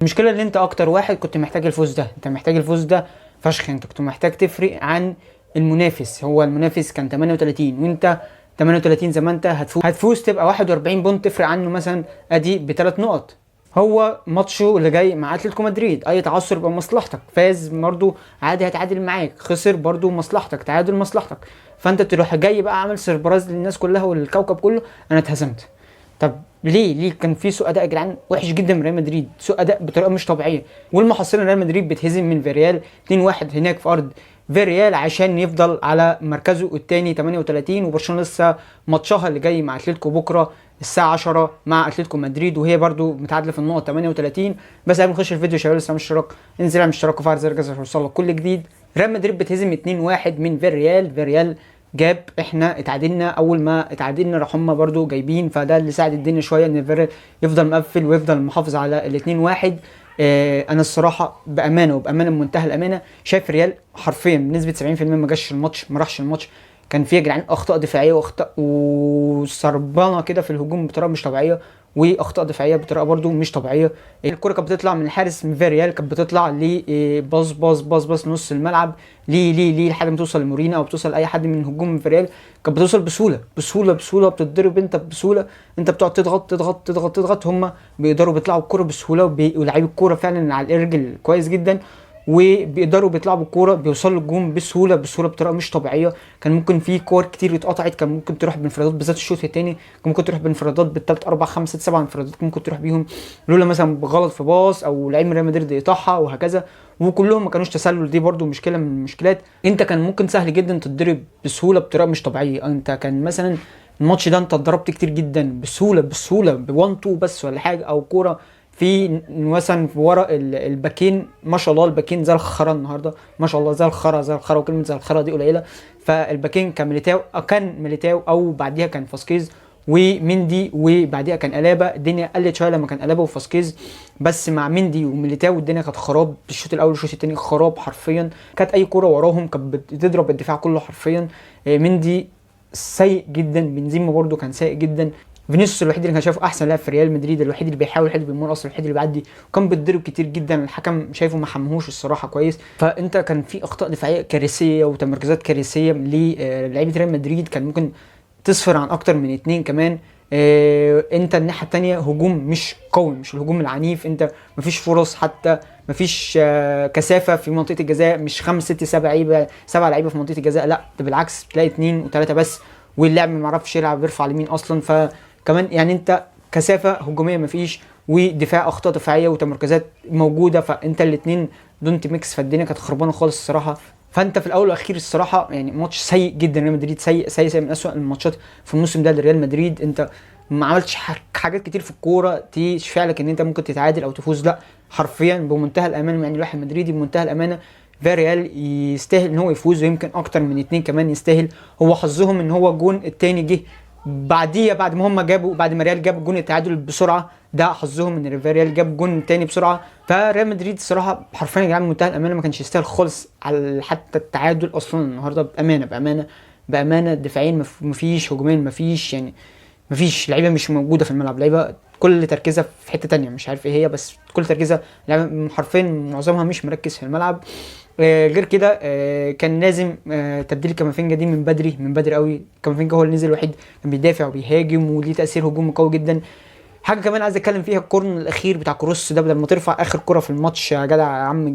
المشكله ان انت اكتر واحد كنت محتاج الفوز ده، انت محتاج الفوز ده فشخ، انت كنت محتاج تفرق عن المنافس. هو المنافس كان 38 وانت 38 زي ما انت هتفوز تبقى 41 بونت، تفرق عنه مثلا ادي بثلاث نقط. هو ماتشه اللي جاي مع اتلتيكو مدريد، اي تعثر يبقى مصلحتك، فاز برضو عادي هتعادل معاك، خسر برضو مصلحتك، تعادل مصلحتك. فانت تروح جاي بقى عامل سربراز للناس كلها والكوكب كله، انا اتهزمت. طب ليه كان في سوء اداء يا جدعان وحش جدا من ريال مدريد، سوء اداء بطريقه مش طبيعيه. والمحصله ريال مدريد بتهزم من فيريال 2-1 هناك في ارض فيريال عشان يفضل على مركزه الثاني 38. وبرشلونه لسه ماتشها اللي جاي مع اتلتيكو بكره الساعه 10 مع اتلتيكو مدريد، وهي برده متعادله في النقط 38. بس قبل ما نخش الفيديو يا شباب لسه مش اشتراك، انزل اعمل اشتراك وفعل زر الجرس عشان يوصلك كل جديد. ريال مدريد بتهزم 2-1 من فيريال جاب، احنا اتعادلنا، اول ما اتعادلنا راح هم برضو جايبين، فده اللي ساعد الدنيا شويه ان فيريال يفضل مقفل ويفضل محافظ على الاثنين واحد. انا الصراحه بامانه بمنتهى الامانه شايف ريال حرفيا بنسبه 70% ما جاش الماتش، ما راحش الماتش. كان فيه يا جدعان اخطاء دفاعيه واخطاء وسربانه كده في الهجوم بطريقه مش طبيعيه، واخطاء دفاعيه بطريقه برضو مش طبيعيه. الكره كانت بتطلع من الحارس من فيريال، كانت بتطلع ل باص نص الملعب ليه لحد ما توصل لمورينا او بتوصل لاي حد من هجوم فيريال، كانت بتوصل بسهوله بتتضرب انت بسهوله. انت بتقعد تضغط هم بيقدروا بيطلعوا الكره بسهوله، ولاعيب الكوره فعلا على الارجل كويس جدا، وبيقدروا بيطلعوا بالكوره بيوصلوا للجون بسهوله بطريقه مش طبيعيه. كان ممكن في كور كتير اتقطعت، كان ممكن تروح بانفرادات بالذات الشوط الثاني، كان ممكن تروح بانفرادات بالثلاث اربع خمس ست سبع انفرادات ممكن تروح بيهم لولا مثلا غلط في باص او لعيب من ريال مدريد يقطعها وهكذا، وكلهم ما كانوش تسلل. دي برده مشكله من المشكلات. انت كان ممكن سهل جدا تتضرب بسهوله بطريقه مش طبيعيه. انت كان مثلا الماتش ده انت اتضربت كتير جدا بسهوله ب 1 2 بس ولا حاجه، او كوره في مثلا في ورا الباكين، ما شاء الله الباكين زي الخرا النهارده، ما شاء الله زي الخرا، وكلمه زي الخرا دي قليله. فالباكين كان ميليتاو او بعديها كان فاسكيز ومندي، وبعديها كان الابا. الدنيا قلت شويه لما كان الابا وفاسكيز، بس مع مندي وميليتاو الدنيا كانت خراب. الشوط الاول والشوط الثاني خراب حرفيا، كانت اي كوره وراهم كانت بتضرب الدفاع كله حرفيا. مندي سيء جدا، بنزيما برده كان سيء جدا. فينيسيوس الوحيد اللي كان شايفه احسن لاعب في ريال مدريد، الوحيد اللي بيحاول، الوحيد اللي بيمر اصلا، الوحيد اللي بيعدي، وكان بيتضرب كتير جدا. الحكم شايفه ما حمهوش الصراحه كويس. فانت كان في اخطاء دفاعيه كارثيه وتمركزات كارثيه للاعيبه ريال مدريد، كان ممكن تصفر عن اكتر من اتنين كمان. انت الناحيه الثانيه هجوم مش قوي، مش الهجوم العنيف. انت مفيش فرص، حتى مفيش كثافه في منطقه الجزاء، مش 5 6 7 لعيبه 7 لعيبه في منطقه الجزاء، لا ده بالعكس بتلاقي 2 و3 بس، واللاعب ما يعرفش يلعب بيرفع اليمين اصلا. فكمان يعني انت كثافه هجوميه مفيش، ودفاع اخطاء دفاعيه وتمركزات موجوده، فانت الاثنين دونت ميكس، فالدنيا كانت خربانه خالص الصراحه. فانت في الاول والاخير الصراحه يعني ماتش سيء جدا. ريال مدريد سيء من اسوأ الماتشات في الموسم ده لريال مدريد. انت ما عملتش حاجات كتير في الكوره تشفع لك ان انت ممكن تتعادل او تفوز، لا حرفيا بمنتهى الامانه، يعني الواحد مدريدي بمنتهى الامانه فيريال يستاهل ان هو يفوز، ويمكن اكتر من اتنين كمان يستاهل. هو حظهم ان هو الجون التاني جه بعديه، بعد ما هم جابوا، بعد ما ريال جاب جون التعادل بسرعه، ده حظهم ان ريال جاب جون تاني بسرعه. فريال مدريد الصراحه حرفيا يا جماعه بمنتهى الامانه ما كانش يستاهل خالص على حتى التعادل اصلا النهارده. بامانه دفاعيا مفيش، هجوميا مفيش، يعني مفيش لعيبه مش موجوده في الملعب، لعيبه كل تركيزها في حته تانية مش عارف ايه هي، بس كل تركيزها لعيبه حرفيا معظمها مش مركز في الملعب. غير كده كان لازم تبديل كامافينجا دي من بدري قوي. كامافينجا هو اللي نزل الوحيد، كان بيدافع وبيهاجم وليه تاثير هجومي قوي جدا. حاجه كمان عايز اتكلم فيها، الكورن الاخير بتاع كروس ده، بدل ما ترفع اخر كره في الماتش يا جدع، يا عم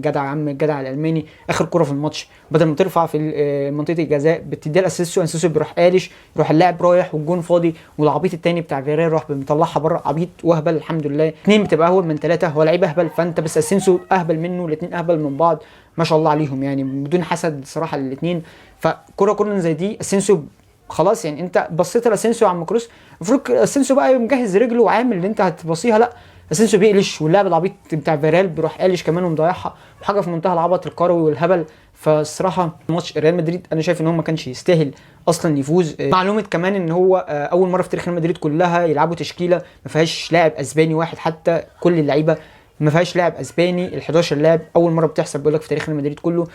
الجدع الالماني، اخر كره في الماتش بدل ما ترفع في منطقه الجزاء بتديها لاسيسيو بيروح قالش، يروح اللاعب رايح والجون فاضي، والعبيط التاني بتاع فيريرا راح مطلعها بره. عبيط وهبل، الحمد لله اتنين بتبقى اهبل من ثلاثه، هو لعيب اهبل، فانت بس اسينسيو اهبل منه، الاثنين اهبل من بعض ما شاء الله عليهم، يعني بدون حسد صراحه الاثنين. فكره زي دي اسينسيو خلاص، يعني انت بصيت لاسينسيو على كروس، المفروض اسينسيو بقى مجهز رجله وعامل اللي انت هتبصيها، لا اسينسيو بيقلش، واللاعب العبيط بتاع فيرال بيروح قالش كمان ومضيعها، وحاجه في منتهى العبط الكروي والهبل. فالصراحه ماتش ريال مدريد انا شايف ان هو ما كانش يستاهل اصلا يفوز. معلومه كمان ان هو اول مره في تاريخ ريال مدريد كلها يلعبوا تشكيله ما فيهاش لاعب اسباني واحد، حتى كل اللعيبه ما فيهاش لاعب اسباني. ال11 لاعب اول مره بتحصل بيقول لك في تاريخ ريال مدريد كله.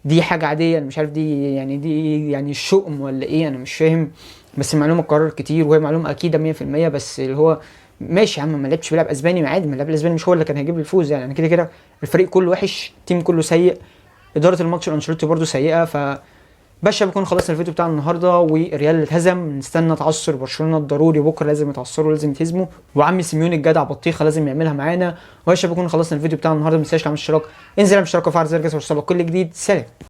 دي حاجه عاديه، انا مش عارف دي يعني الشؤم ولا ايه، انا مش فاهم، بس المعلومه اتكرر كتير وهي معلومه اكيده 100%، بس اللي هو ماشي يا عم، ما لعبش بيلعب اسباني، ما عادي، ما اللاعب الاسباني مش هو اللي كان هيجيب الفوز يعني. انا كده كده الفريق كله وحش، التيم كله سيء، اداره الماتش الانشيلوتي برده سيئه. ف باشا بكون خلصنا الفيديو بتاع النهارده، والريال اتهزم. نستنى تعثر برشلونه الضروري بكره، لازم يتعثروا، لازم يتهزموا، وعمي سيميوني الجدع بطيخه لازم يعملها معانا. وباشا بكون خلصنا الفيديو بتاع النهارده. ما تنساش تعمل اشتراك، انزل اعمل اشتراك وفعل زر الجرس عشان كل جديد. سلام.